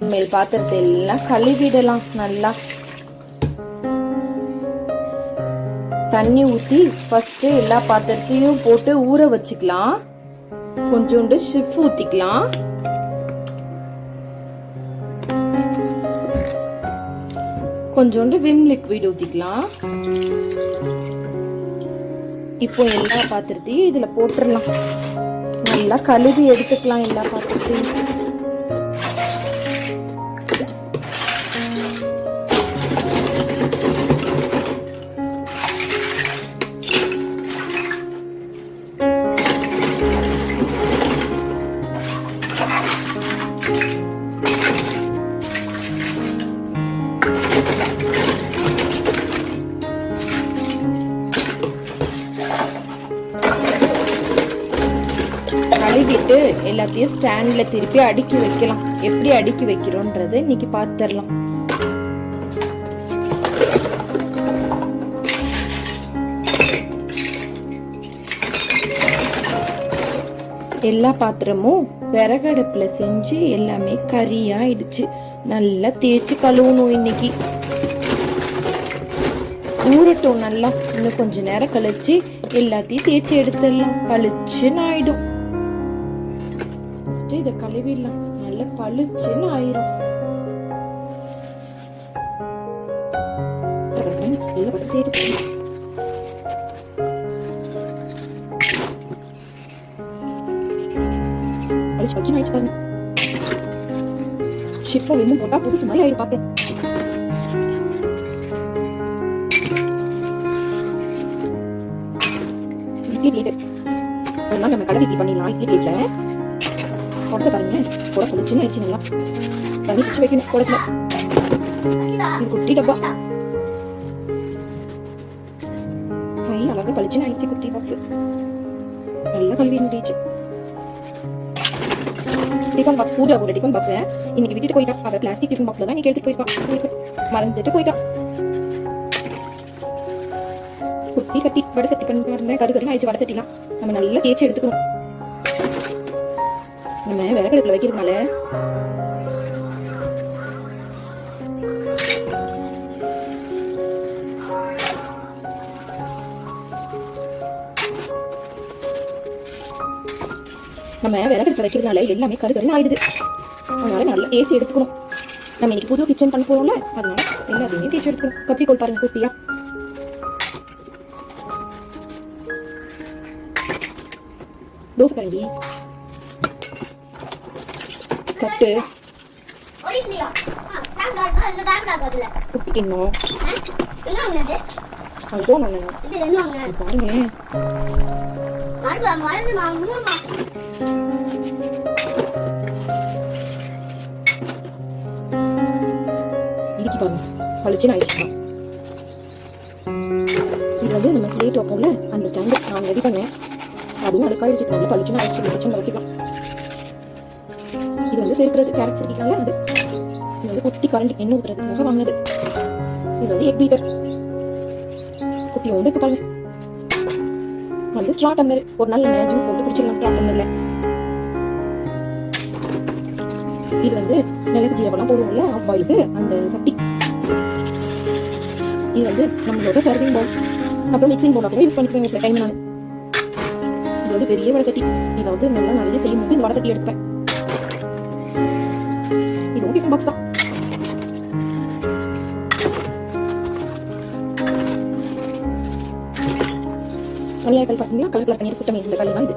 மேல் பாத்திரத்தை எல்லாம் கழுவிடலாம். நல்லா தண்ணி ஊத்தி ஃபர்ஸ்ட் எல்லா பாத்திரத்தையும் போட்டு ஊற வச்சுக்கலாம். கொஞ்சோண்டு ஷிஃப் ஊத்திக்கலாம். கொஞ்சோண்டு விம் லிக்விட் ஊத்திக்கலாம். இப்போ எல்லா பாத்திரத்தையும் இதுல போட்டுடலாம். நல்லா கழுவி எடுத்துக்கலாம் எல்லா பாத்திரத்தையும். கழுவிட்டு எல்லாத்தையும் ஸ்டாண்ட்ல திருப்பி அடுக்கி வைக்கலாம். எப்படி அடுக்கி வைக்கிறோம்ன்றது இன்னைக்கு பார்த்துடலாம். எல்லா பாத்திரமும் விறகடுப்புல செஞ்சு எல்லாமே கறியாயிடுச்சு. நல்லா தேய்ச்சி கழுவணும். இன்னைக்கு ஊறட்டும் நல்லா. இன்னும் கொஞ்ச நேரம் கழிச்சு எல்லாத்தையும் தேய்ச்சி எடுத்துடலாம். பளிச்சுன்னு ஆயிடும். இதை கழுவிடலாம். நல்லா பளிச்சுன்னு ஆயிரும். ஷிஃப்ட் இன்னும் போட்டா புதுசு மாதிரி ஆயிடும். பாப்பேன் இட்லி பிளேட் ஒரு நாள் நம்ம கடை இட்லி பண்ணிடலாம். இட்லி பிளேட்ல போட்டு பாருங்க. போட சொல்லிச்சுன்னு வச்சுங்களா. தண்ணி பிடிச்சி வைக்கணும். போடல இது குட்டி டப்பா. அழகா பளிச்சுன்னு ஆயிடுச்சு குட்டி பாக்ஸ். நல்லா கழுவி முடிச்சு. டிஃபன் பாக்ஸ் பூஜா போட்ட டிஃபன் பாக்ஸ் இன்னைக்கு விட்டுட்டு போயிட்டா. அவ பிளாஸ்டிக் டிஃபன் பாக்ஸ்ல தான் இன்னைக்கு எடுத்து போயிருப்பான். மறந்துட்டு போயிட்டான். குட்டி சட்டி வடை சட்டி பண்ணி இருந்தேன். கரு கருன்னு ஆயிடுச்சு. வடை சட்டிலாம் நம்ம நல்லா தேய்ச்சி எடுத்துக்கணும். நம்ம விறகடுப்புல வைக்கிறதுனால எல்லாமே கருகருன்னு ஆயிடுது. அதனால நல்லா தேய்ச்சி எடுத்துக்கணும். நம்ம இன்னைக்கு புது கிச்சன் பண்ண போறோம்ல, அதனால எல்லாத்தையுமே தேய்ச்சி எடுத்துக்கணும். கத்திரிக்கோள் பாருங்க குட்டியா. தோசை கரண்டி, தட்டு, குட்டி கிண்ணம், இடிக்கி பாருங்க பளிச்சுன்னு ஆயிடுச்சு. இது வந்து நம்ம பிளேட் வைப்போம்ல, அந்த ஸ்டாண்டு நான் ரெடி பண்ணேன். அதுவும் அழுக்காயிடுச்சு. நல்லா பளிச்சுன்னு ஆயிடுச்சு. கிச்சன் வச்சுக்கலாம். இது வந்து சேர்க்கிறது கேரட் சேர்க்கிறாங்க. அது இது வந்து குட்டி கரண்டி எண்ணெய் ஊத்துறதுக்காக வாங்கினது. இது வந்து எக் பீட்டர் குட்டி உண்டு. இப்போ பாருங்க வந்து ஸ்ட்ரா டம்ளர். ஒரு நாள் நீங்கள் ஜூஸ் போட்டு குடிச்சிடலாம் ஸ்ட்ரா டம்ளர்ல. இது வந்து மிளகு ஜீரகம்லாம் போடுவோம்ல ஆஃப் பாயிலுக்கு, அந்த சட்டி. இது வந்து நம்மளோட சர்விங் பவுல். அப்புறம் மிக்சிங் பவுல் கூட யூஸ் பண்ணிக்குவேன் சில டைம். நான் இது வந்து பெரிய வடை சட்டி. இதை வந்து நல்லா நிறைய செய்யும் போது இந்த வடை சட்டி எடுப்பேன். இதுவும் டிஃபன் பாக்ஸ் தான். கல்யாணம் பார்த்தீங்கன்னா கலர் கலர் பன்னீர் சுட்ட மீன். இந்த கலர் தான் இது.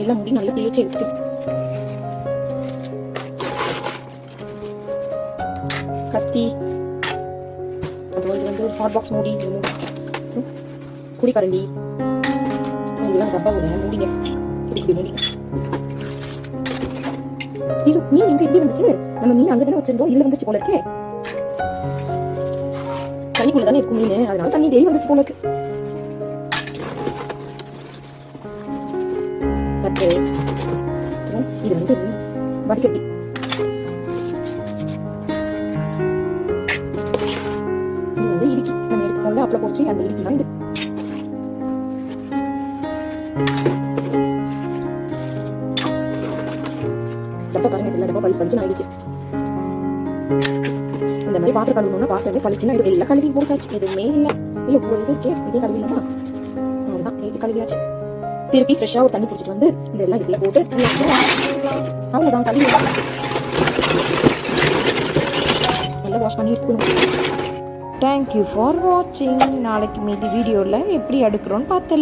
எல்லாம் முடி நல்லா தேய்ச்சி எடுத்துட்டு கத்தி, அப்புறம் இது வந்து ஹாட் பாக்ஸ் மூடி, குடி கரண்டி, இதெல்லாம் டப்பாவோட மூடிங்க. மூடி இது மீன் எங்க எப்படி வந்துச்சு? நம்ம மீன் அங்கதானே வச்சிருந்தோம். இதுல வந்துச்சு போல இருக்கே. தண்ணிக்குள்ள தானே இருக்கும் மீன், அதனால தண்ணி தேடி வந்துச்சு போல இருக்கு. இது வந்து வடிகட்டி. இது வந்து இடுக்கி. நம்ம எடுத்துக்கோங்க அப்பளம் பொரிச்சு அந்த இடுக்கி தான் இது. டப்பா பாருங்க. இதுல டப்பா ரொம்ப பளிச்சுன்னு ஆயிடுச்சு. இந்த மாதிரி பாத்திரம் கழுவணும்னா பாத்திரமே பளிச்சுன்னு ஆயிடும். எல்லாம் கழுவி போட்டாச்சு, எதுவுமே இல்லை. இல்லை ஒரு இது இருக்கே, இதே கழுவிடலாமா? அவ்வளோதான், தேய்ச்சி கழுவியாச்சு. திருப்பி ஃப்ரெஷ்ஷாக ஒரு தண்ணி பிடிச்சிட்டு வந்து இதெல்லாம் இதுக்குள்ள போட்டு அவ்வளோதான் கழுவி நல்லா வாஷ் பண்ணி எடுத்துக்கணும். தேங்க்யூ ஃபார் வாட்சிங். நாளைக்கு மீதி வீடியோவில் எப்படி அடுக்கிறோன்னு பார்த்துடலாம்.